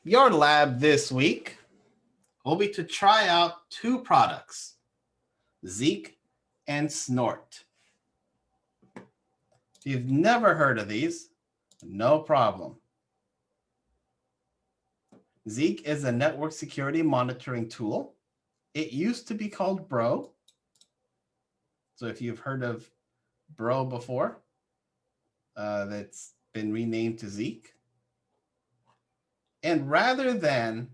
Your lab this week will be to try out two products, Zeek and Snort. If you've never heard of these, no problem. Zeek is a network security monitoring tool. It used to be called Bro. So if you've heard of Bro before, that's been renamed to Zeek. And rather than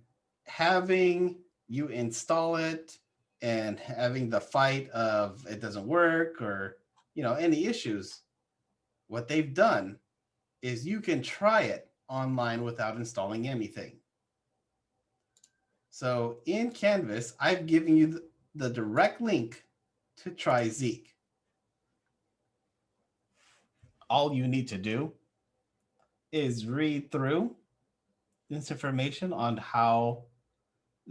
having you install it and having the fight of it doesn't work or any issues, what they've done is you can try it online without installing anything. So in Canvas, I've given you the direct link to try Zeek. All you need to do is read through this information on how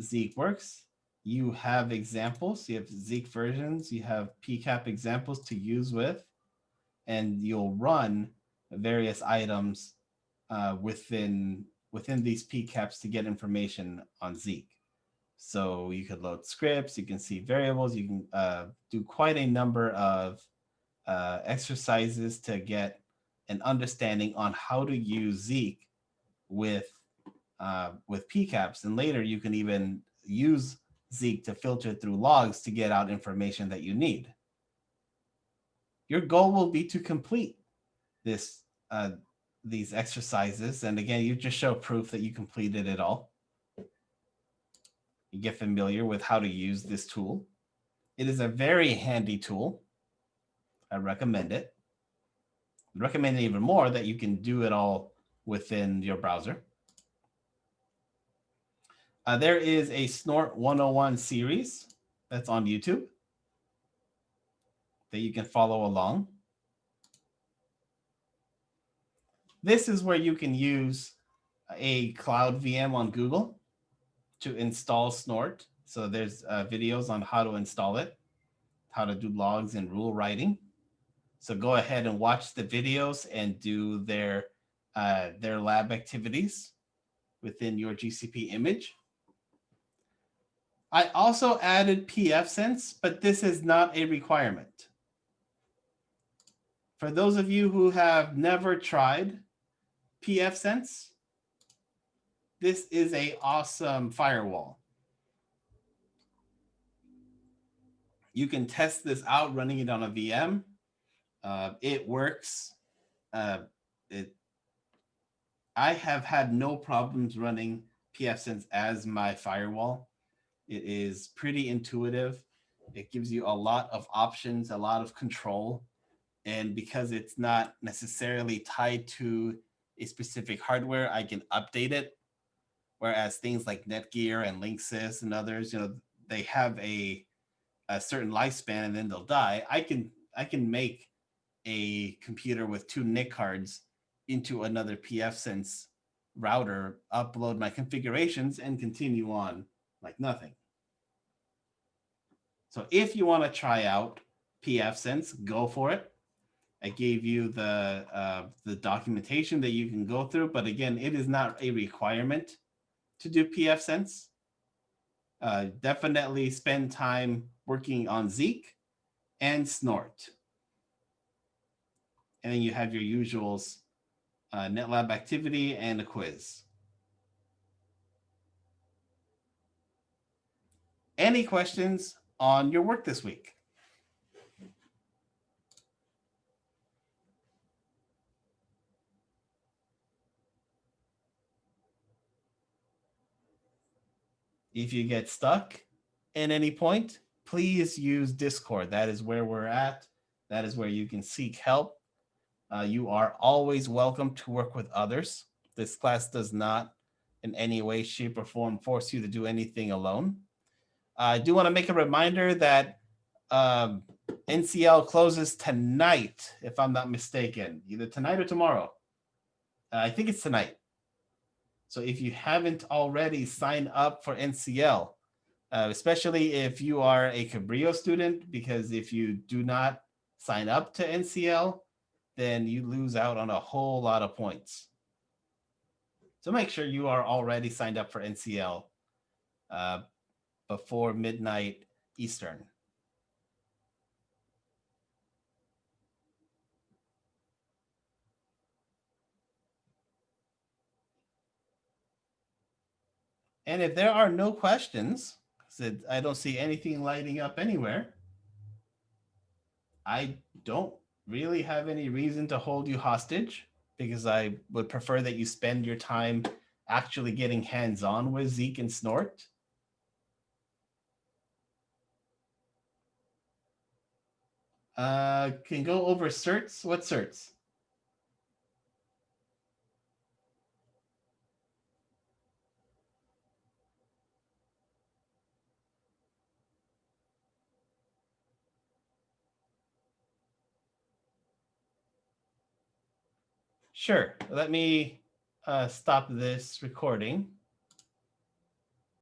Zeek works. You have examples, you have Zeek versions, you have PCAP examples to use with, and you'll run various items within these PCAPs to get information on Zeek. So you could load scripts, you can see variables, you can do quite a number of exercises to get an understanding on how to use Zeek with PCAPs. And later you can even use Zeek to filter through logs to get out information that you need. Your goal will be to complete these exercises. And again, you just show proof that you completed it all. You get familiar with how to use this tool. It is a very handy tool. I recommend it. I recommend it even more that you can do it all within your browser. There is a Snort 101 series that's on YouTube that you can follow along. This is where you can use a cloud VM on Google to install Snort. So there's videos on how to install it, how to do logs and rule writing. So go ahead and watch the videos and do their lab activities within your GCP image. I also added pfSense, but this is not a requirement. For those of you who have never tried pfSense, this is an awesome firewall. You can test this out running it on a VM. It works. I have had no problems running pfSense as my firewall. It is pretty intuitive. It gives you a lot of options, a lot of control. And because it's not necessarily tied to a specific hardware, I can update it. Whereas things like Netgear and Linksys and others, they have a certain lifespan and then they'll die. I can make a computer with 2 NIC cards into another pfSense router, upload my configurations, and continue on like nothing. So if you want to try out pfSense, go for it. I gave you the documentation that you can go through, but again, it is not a requirement to do pfSense. Definitely spend time working on Zeek and Snort. And then you have your usuals, NetLab activity and a quiz. Any questions on your work this week? If you get stuck at any point, please use Discord. That is where we're at. That is where you can seek help. You are always welcome to work with others. This class does not in any way, shape, or form force you to do anything alone. I do want to make a reminder that NCL closes tonight, if I'm not mistaken, either tonight or tomorrow. I think it's tonight. So if you haven't already signed up for NCL, especially if you are a Cabrillo student, because if you do not sign up to NCL, then you lose out on a whole lot of points. So make sure you are already signed up for NCL before midnight Eastern. And if there are no questions, because I don't see anything lighting up anywhere, I don't really have any reason to hold you hostage because I would prefer that you spend your time actually getting hands on with Zeke and Snort. Can go over certs. What certs? Sure. Let me stop this recording.